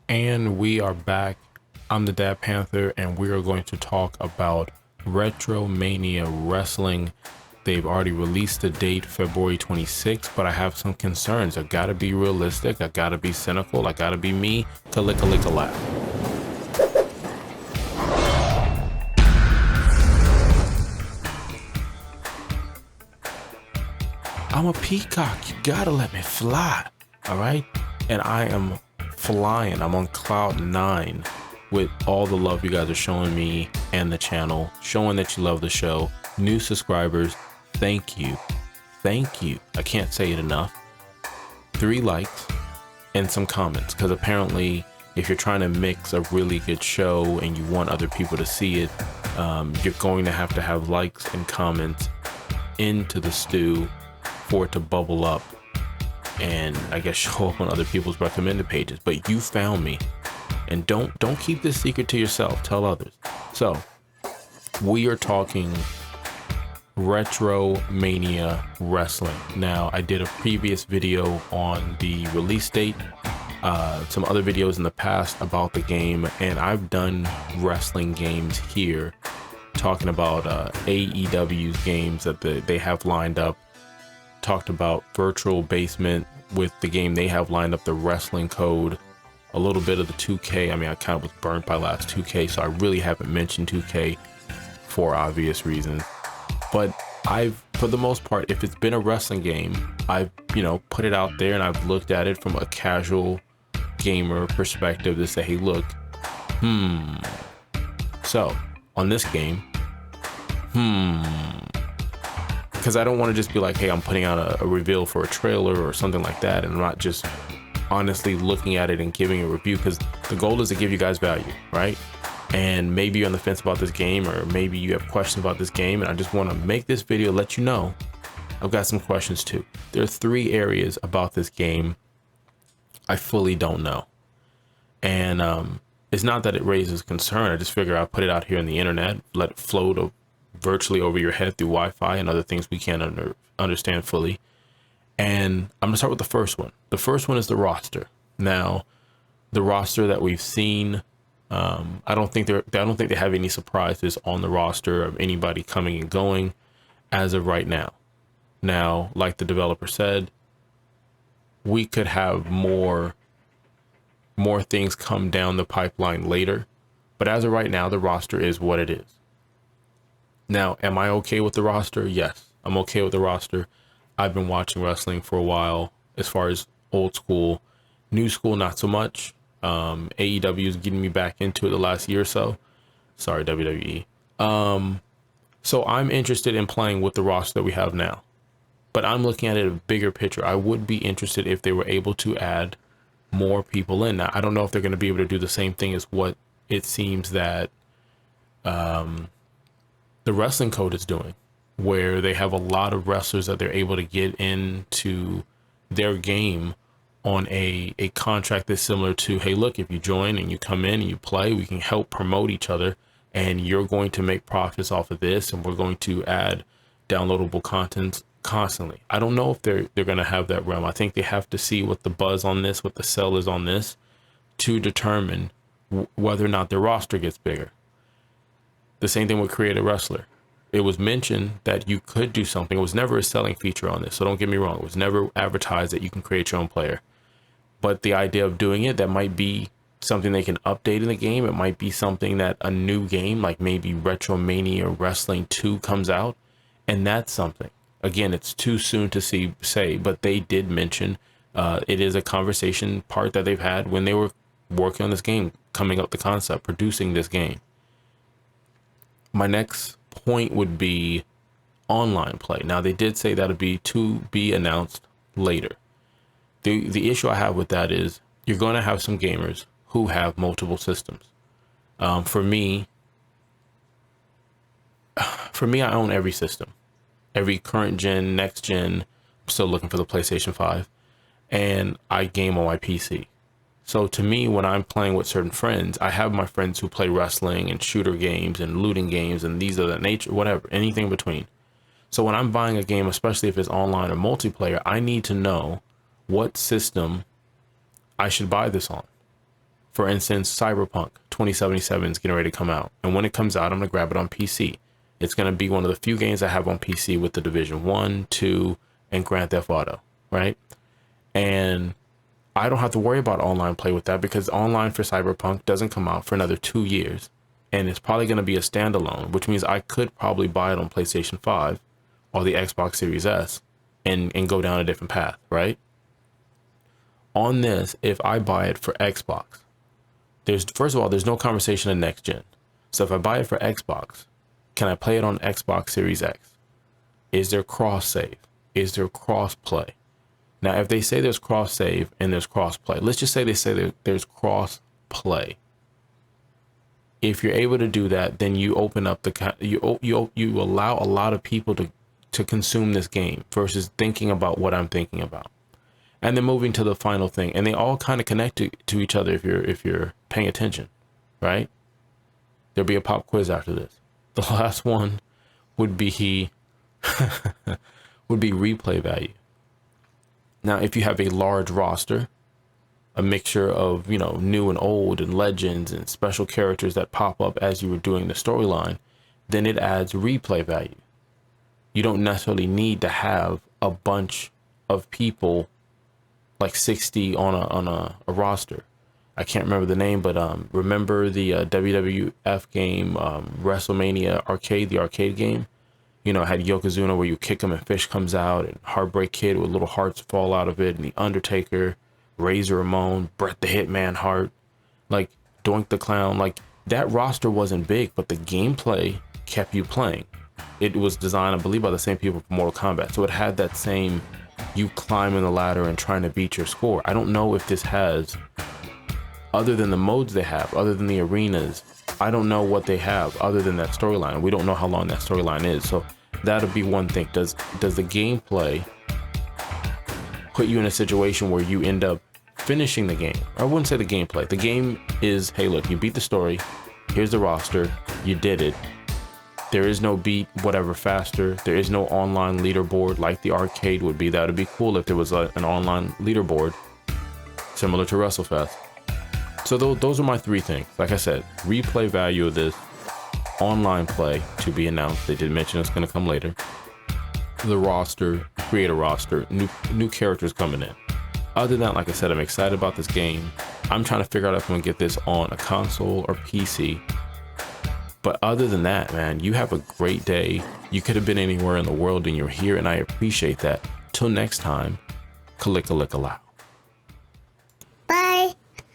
And we are back. I'm the Dadadpanther, and we are going to talk about Retromania Wrestling. They've already released the date, February 26th, but I have some concerns. I gotta be realistic, I gotta be cynical, I gotta be me to lick a laugh. I'm a peacock, you gotta let me fly, all right? And I am flying, I'm on cloud 9 with all the love you guys are showing me and the channel, showing that you love the show. New subscribers, thank you. Thank you. I can't say it enough. 3 likes and some comments, because apparently if you're trying to mix a really good show and you want other people to see it, you're going to have likes and comments into the stew for it to bubble up and I guess show up on other people's recommended pages. But you found me, and don't keep this secret to yourself, tell others. So we are talking Retromania Wrestling. Now, I did a previous video on the release date, some other videos in the past about the game, and I've done wrestling games here talking about AEW's games that they have lined up. Talked about Virtual Basement with the game they have lined up, the Wrestling Code, a little bit of the 2K. I mean, I kind of was burnt by last 2K, so I really haven't mentioned 2K for obvious reasons. But for the most part, if it's been a wrestling game, I've, put it out there and I've looked at it from a casual gamer perspective to say, hey, look, so on this game, because I don't want to just be like, hey, I'm putting out a reveal for a trailer or something like that, and I'm not just honestly looking at it and giving a review, because the goal is to give you guys value, right? And maybe you're on the fence about this game, or maybe you have questions about this game, and I just want to make this video, let you know I've got some questions too. There are 3 areas about this game I fully don't know, and it's not that it raises concern. I just figure I'll put it out here on the internet, let it float virtually over your head through Wi-Fi and other things we can't understand fully. And I'm gonna start with the first one. The first one is the roster. Now, the roster that we've seen, I don't think they have any surprises on the roster of anybody coming and going as of right now. Now, like the developer said, we could have more things come down the pipeline later, but as of right now, the roster is what it is. Now, am I okay with the roster? Yes, I'm okay with the roster. I've been watching wrestling for a while, as far as old school. New school, not so much. AEW is getting me back into it the last year or so. Sorry, WWE. So I'm interested in playing with the roster that we have now. But I'm looking at it a bigger picture. I would be interested if they were able to add more people in. Now, I don't know if they're going to be able to do the same thing as what it seems that the Wrestling Code is doing, where they have a lot of wrestlers that they're able to get into their game on a contract that's similar to, hey, look, if you join and you come in and you play, we can help promote each other, and you're going to make profits off of this, and we're going to add downloadable content constantly. I don't know if they're going to have that realm. I think they have to see what the buzz on this, what the sell is on this, to determine whether or not their roster gets bigger. The same thing with Create a Wrestler. It was mentioned that you could do something. It was never a selling feature on this, so don't get me wrong. It was never advertised that you can create your own player. But the idea of doing it, that might be something they can update in the game. It might be something that a new game, like maybe Retromania Wrestling 2 comes out, and that's something. Again, it's too soon to say, but they did mention it is a conversation part that they've had when they were working on this game, coming up the concept, producing this game. My next point would be online play. Now, they did say that'll be to be announced later. The issue I have with that is you're going to have some gamers who have multiple systems. For me, I own every system, every current gen, next gen. I'm still looking for the PlayStation 5, and I game on my PC. So to me, when I'm playing with certain friends, I have my friends who play wrestling and shooter games and looting games and these are the nature, whatever, anything in between. So when I'm buying a game, especially if it's online or multiplayer, I need to know what system I should buy this on. For instance, Cyberpunk 2077 is getting ready to come out. And when it comes out, I'm going to grab it on PC. It's going to be one of the few games I have on PC with the Division 1, 2, and Grand Theft Auto, right? And I don't have to worry about online play with that because online for Cyberpunk doesn't come out for another 2 years. And it's probably going to be a standalone, which means I could probably buy it on PlayStation 5 or the Xbox Series S and go down a different path, right? On this, if I buy it for Xbox, first of all, there's no conversation in next gen. So if I buy it for Xbox, can I play it on Xbox Series X? Is there cross save? Is there cross play? Now, if they say there's cross save and there's cross play, let's just say they say there's cross play. If you're able to do that, then you open up you allow a lot of people to consume this game versus thinking about what I'm thinking about. And then moving to the final thing, and they all kind of connect to each other if you're paying attention, right? There'll be a pop quiz after this. The last one would be replay value. Now, if you have a large roster, a mixture of, new and old and legends and special characters that pop up as you were doing the storyline, then it adds replay value. You don't necessarily need to have a bunch of people like 60 on a roster. I can't remember the name, but remember the WWF game, WrestleMania Arcade, the arcade game? It had Yokozuna where you kick him and fish comes out, and Heartbreak Kid with little hearts fall out of it, and the Undertaker, Razor Ramon, Bret the Hitman Hart, like Doink the Clown. Like, that roster wasn't big, but the gameplay kept you playing. It was designed, I believe, by the same people for Mortal Kombat, so it had that same you climbing the ladder and trying to beat your score. I don't know if this has, other than the modes they have, other than the arenas, I don't know what they have other than that storyline. We don't know how long that storyline is, so that'll be one thing. Does the gameplay put you in a situation where you end up finishing the game? I wouldn't say the gameplay. The game is, hey, look, you beat the story. Here's the roster. You did it. There is no beat whatever faster. There is no online leaderboard like the arcade would be. That would be cool if there was an online leaderboard similar to WrestleFest. So those are my three things. Like I said, replay value of this, online play to be announced. They did mention it's going to come later. The roster, create a roster, new characters coming in. Other than that, like I said, I'm excited about this game. I'm trying to figure out if I'm going to get this on a console or PC. But other than that, man, you have a great day. You could have been anywhere in the world and you're here, and I appreciate that. Till next time, Kalika Lika Lao.